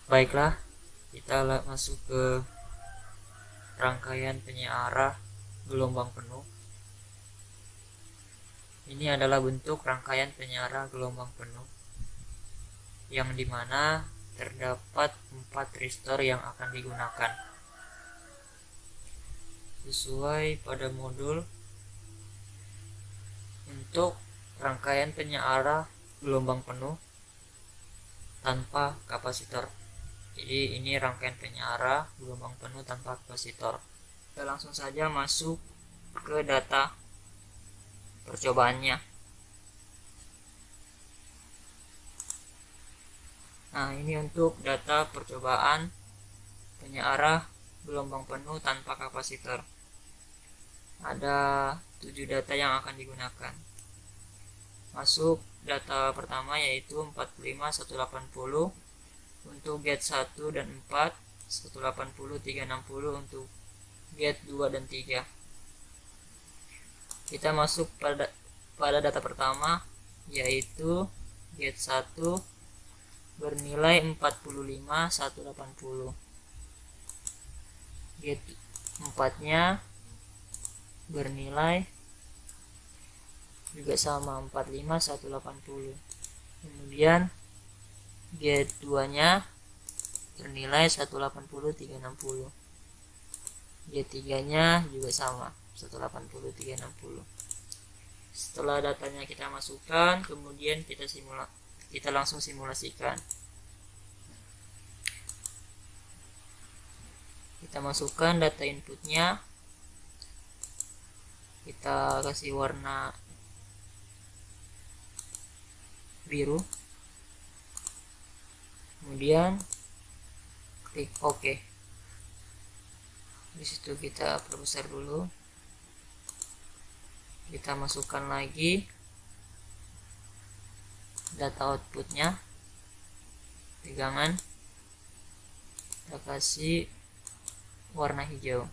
Baiklah, kita masuk ke rangkaian penyiarah gelombang penuh. Ini adalah bentuk rangkaian penyiarah gelombang penuh yang dimana terdapat 4 resistor yang akan digunakan sesuai pada modul untuk rangkaian penyiarah gelombang penuh tanpa kapasitor. Jadi ini rangkaian penyiarah gelombang penuh tanpa kapasitor. Kita langsung saja masuk ke data percobaannya. Nah, ini untuk data percobaan penyiarah gelombang penuh tanpa kapasitor. Ada 7 data yang akan digunakan. Masuk data pertama yaitu 45180 untuk gate 1 dan 4, 180 360 untuk gate 2 dan 3. Kita masuk pada data pertama yaitu gate 1 bernilai 45 180. Gate 4-nya bernilai juga sama 45 180. Kemudian gate 2-nya bernilai 180 360. Gate 3-nya juga sama 180 360. Setelah datanya kita masukkan, kemudian kita langsung simulasikan. Kita masukkan data inputnya, kita kasih warna biru, kemudian klik OK. Di situ kita perbesar dulu, kita masukkan lagi data outputnya, tegangan, kita kasih warna hijau,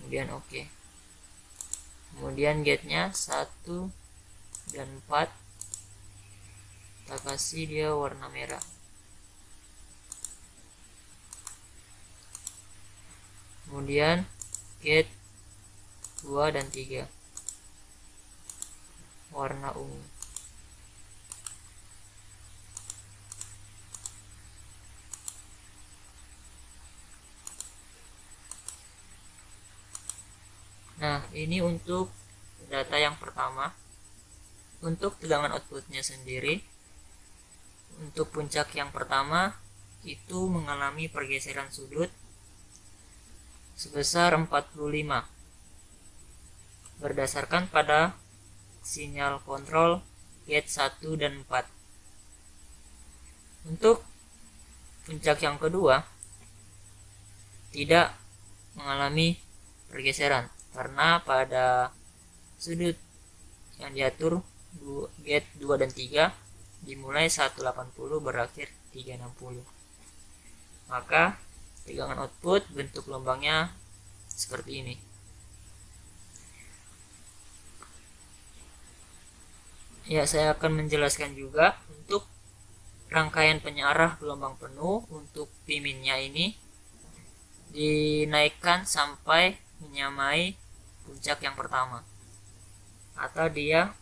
kemudian OK. Kemudian gate-nya 1 dan 4 kita kasih dia warna merah. Kemudian gate 2 dan 3 warna ungu. Nah, ini untuk data yang pertama. Untuk tegangan outputnya sendiri, untuk puncak yang pertama itu mengalami pergeseran sudut sebesar 45 berdasarkan pada sinyal kontrol gate 1 dan 4. Untuk puncak yang kedua tidak mengalami pergeseran karena pada sudut yang diatur gate 2 dan 3 dimulai 180 berakhir 360. Maka tegangan output bentuk gelombangnya seperti ini. Ya, saya akan menjelaskan juga untuk rangkaian penyiarah gelombang penuh. Untuk P-minnya ini dinaikkan sampai menyamai puncak yang pertama, atau dia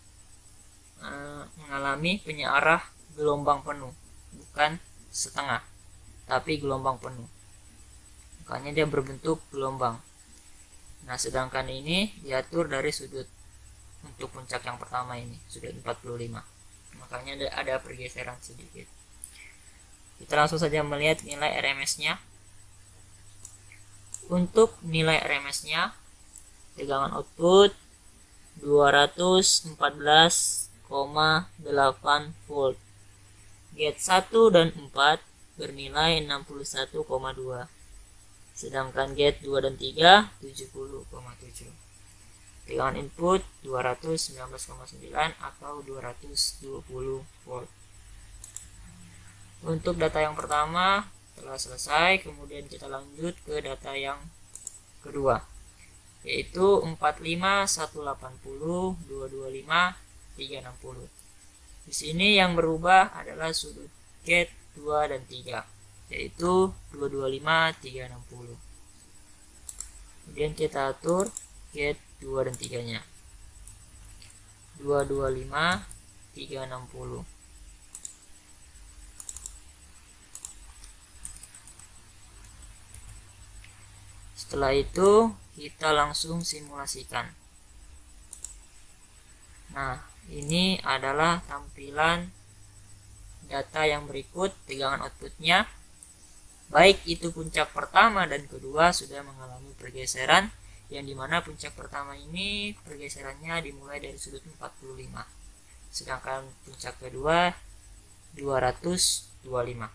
mengalami penyiarah gelombang penuh, bukan setengah tapi gelombang penuh, makanya dia berbentuk gelombang. Nah, sedangkan ini diatur dari sudut. Untuk puncak yang pertama ini sudut 45, makanya ada pergeseran sedikit. Kita langsung saja melihat nilai RMS-nya. Untuk nilai RMS-nya, tegangan output 214,8 volt. Gate 1 dan 4 bernilai 61,2. Sedangkan gate 2 dan 3 70,7. Tegangan input 219,9 atau 220 volt. Untuk data yang pertama telah selesai, kemudian kita lanjut ke data yang kedua, yaitu 45 180 225 360. Di sini yang berubah adalah sudut gate 2 dan 3, yaitu 225, 360. Kemudian kita atur get 2 dan 3 nya, 225, 360. Setelah itu kita langsung simulasikan. Nah, ini adalah tampilan data yang berikut. Tegangan outputnya, baik itu puncak pertama dan kedua, sudah mengalami pergeseran, yang dimana puncak pertama ini pergeserannya dimulai dari sudut 45, sedangkan puncak kedua 225.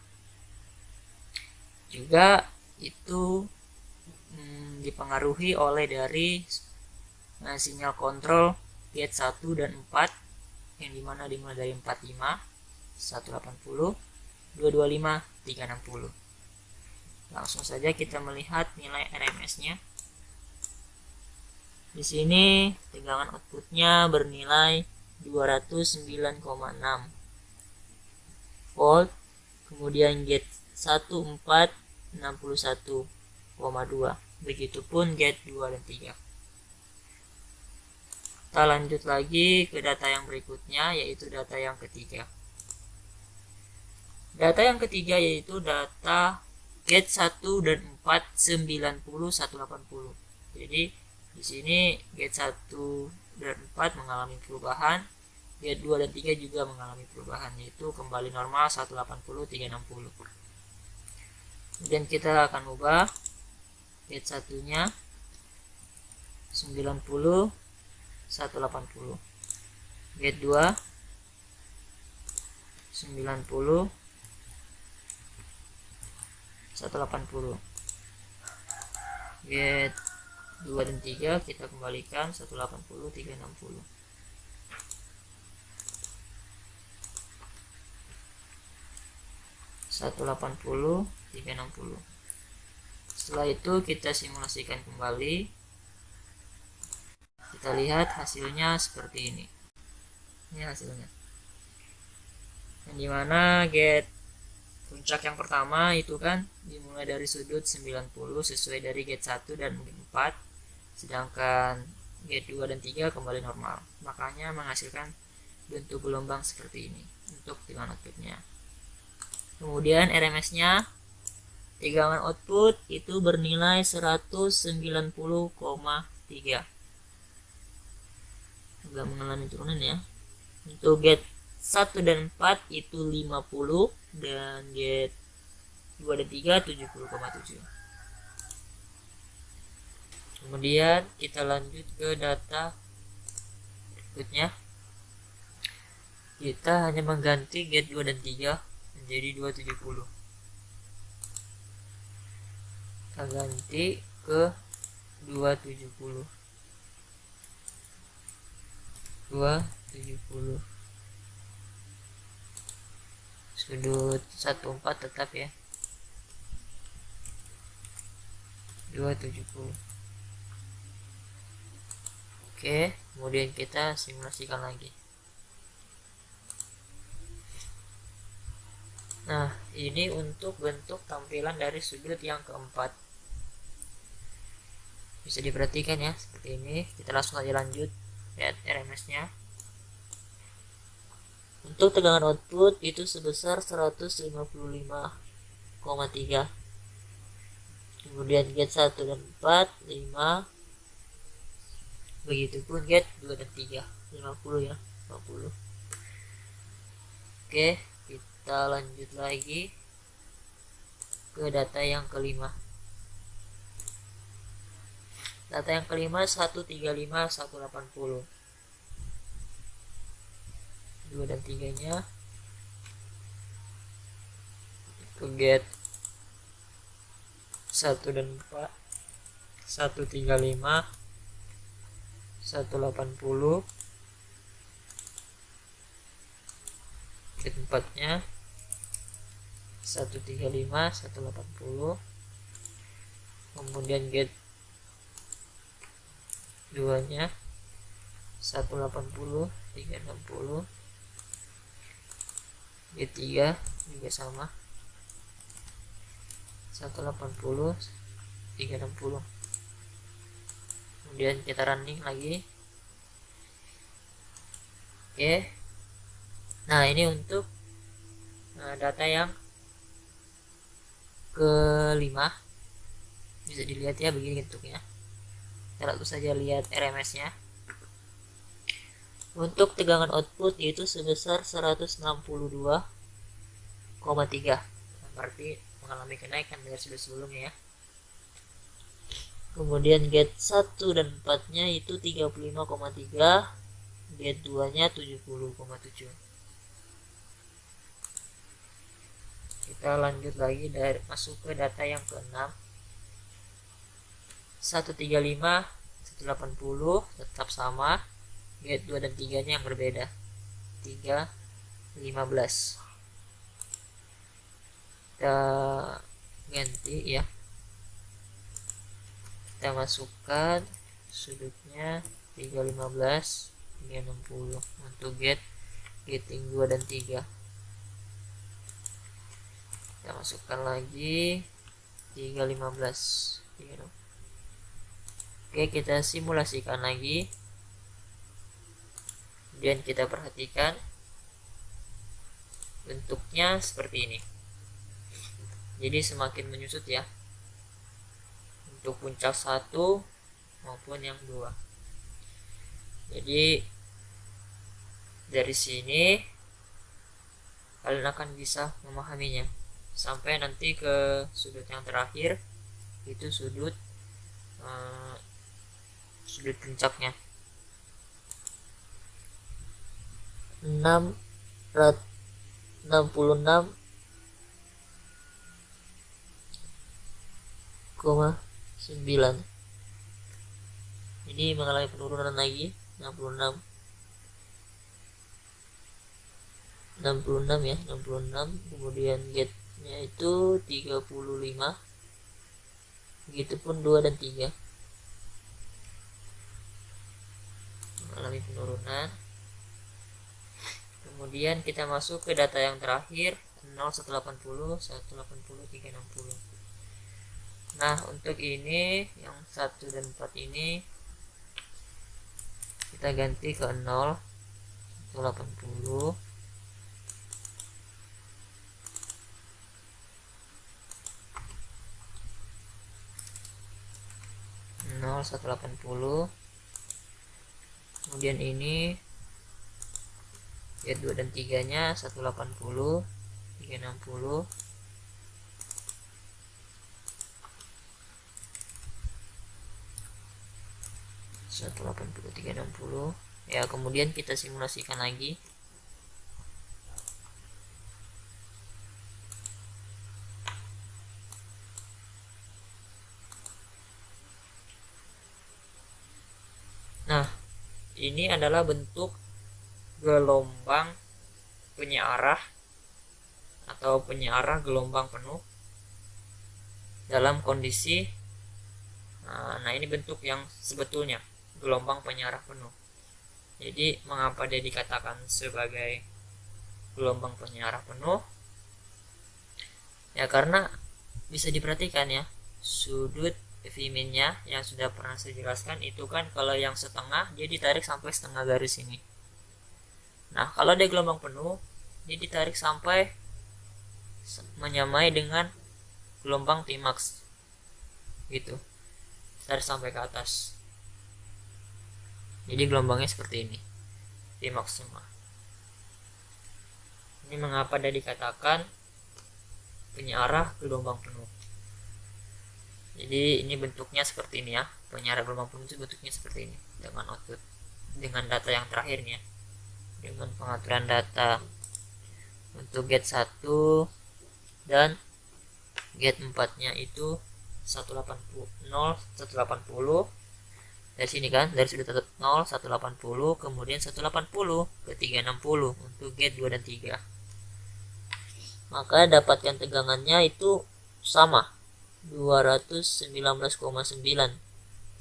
Juga itu dipengaruhi oleh dari sinyal kontrol gate 1 dan 4, yang dimana dimulai dari 45, 180, 225, 360. Langsung saja kita melihat nilai RMS-nya. Di sini tegangan outputnya bernilai 209,6 volt. Kemudian gate 1 4 61,2. Begitupun gate 2 dan 3. Kita lanjut lagi ke data yang berikutnya, yaitu data yang ketiga. Data yang ketiga yaitu data gate 1 dan 4 90 180. Jadi di sini gate 1 dan 4 mengalami perubahan, gate 2 dan 3 juga mengalami perubahan, yaitu kembali normal 180 360. Kemudian kita akan ubah gate 1-nya 90 180, gate 2 90 180, gate 2 dan 3 kita kembalikan 180 360. Setelah itu kita simulasikan kembali. Kita lihat hasilnya seperti ini. Ini hasilnya. Yang dimana gate puncak yang pertama itu kan dimulai dari sudut 90 sesuai dari gate 1 dan 4, sedangkan gate 2 dan 3 kembali normal. Makanya menghasilkan bentuk gelombang seperti ini untuk tegangan outputnya. Kemudian RMS-nya, tegangan output itu bernilai 190,3. Agak mengalami turunan ya. Untuk gate 1 dan 4 itu 50, dan gate 2 dan 3 70,7. Kemudian kita lanjut ke data berikutnya. Kita hanya mengganti gate 2 dan 3 menjadi 270. Kita ganti ke 270. Sudut 14 tetap ya, 270. Oke, kemudian kita simulasikan lagi. Nah, ini untuk bentuk tampilan dari sudut yang keempat. Bisa diperhatikan ya, seperti ini. Kita langsung aja lanjut. Lihat RMS-nya. Untuk tegangan output itu sebesar 155,3. Kemudian gate 1 dan 4 5. Begitupun gate 2 dan 3 50 ya, 50. Oke, kita lanjut lagi ke data yang kelima. Data yang kelima 135 180. 2 dan 3 nya ke gate 1 dan 4 135 180. Gate 4 nya 135 180. Kemudian gate 2 nya 180 360. Gate 3 juga sama 180 360. Kemudian kita running lagi. Oke. Nah, ini untuk data yang kelima. Bisa dilihat ya, begini bentuknya. Kita langsung saja lihat RMS-nya. Untuk tegangan output yaitu sebesar 162,3, berarti mengalami kenaikan dari sebelumnya ya. Kemudian gate 1 dan 4 nya itu 35,3, gate 2 nya 70,7. Kita lanjut lagi dari masuk ke data yang ke-6. 135 180 tetap sama, gate 2 dan 3 nya yang berbeda, 315. Kita ganti ya, kita masukkan sudutnya 315 360 untuk gating 2 dan 3. Kita masukkan lagi 315 360. Oke, kita simulasikan lagi. Kemudian kita perhatikan bentuknya seperti ini. Jadi semakin menyusut ya, untuk puncak 1 maupun yang 2. Jadi dari sini kalian akan bisa memahaminya sampai nanti ke sudut yang terakhir, itu sudut puncaknya 66,9. Ini mengalami penurunan lagi 66 ya, 66. Kemudian gate-nya itu 35. Begitupun 2 dan 3 mengalami penurunan. Kemudian kita masuk ke data yang terakhir 0 180 180 360. Nah, untuk ini yang 1 dan 4 ini kita ganti ke 0 180 0 180. Kemudian ini gate 2 dan 3 nya 180 360. Ya, kemudian kita simulasikan lagi. Nah, ini adalah bentuk gelombang penyearah atau penyearah gelombang penuh dalam kondisi nah ini bentuk yang sebetulnya gelombang penyearah penuh. Jadi mengapa dia dikatakan sebagai gelombang penyearah penuh? Ya karena bisa diperhatikan ya, sudut Vmin-nya yang sudah pernah saya jelaskan itu kan kalau yang setengah dia ditarik sampai setengah garis ini. Nah, kalau dia gelombang penuh dia ditarik sampai menyamai dengan gelombang Tmax gitu, tarik sampai ke atas. Jadi gelombangnya seperti ini, Tmax semua. Ini mengapa dia dikatakan penyearah gelombang penuh. Jadi ini bentuknya seperti ini ya, penyearah gelombang penuh itu bentuknya seperti ini dengan output, dengan data yang terakhirnya, dengan pengaturan data untuk gate 1 dan gate 4 nya itu 180 dari sini kan, dari sudut 0 180, kemudian 180 ke 360 untuk gate 2 dan 3. Maka dapatkan tegangannya itu sama 219,9,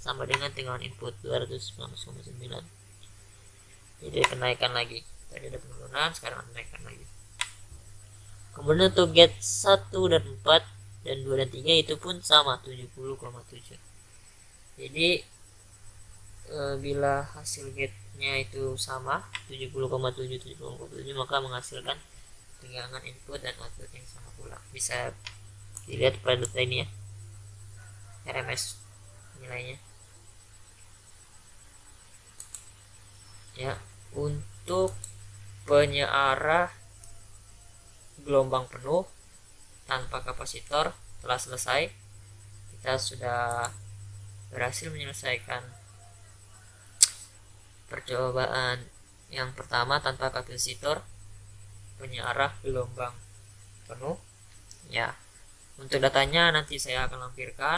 sama dengan tegangan input 219,9. Jadi kenaikan lagi, tadi ada penurunan, sekarang kenaikan lagi. Kemudian untuk gate 1 dan 4 dan 2 dan 3 itu pun sama 70,7. Jadi bila hasil gate-nya itu sama 70,7 70,7 maka menghasilkan tegangan input dan output yang sama pula. Bisa dilihat pada data ini ya, RMS nilainya ya. Untuk penyearah gelombang penuh tanpa kapasitor telah selesai. Kita sudah berhasil menyelesaikan percobaan yang pertama tanpa kapasitor penyearah gelombang penuh ya. Untuk datanya nanti saya akan lampirkan.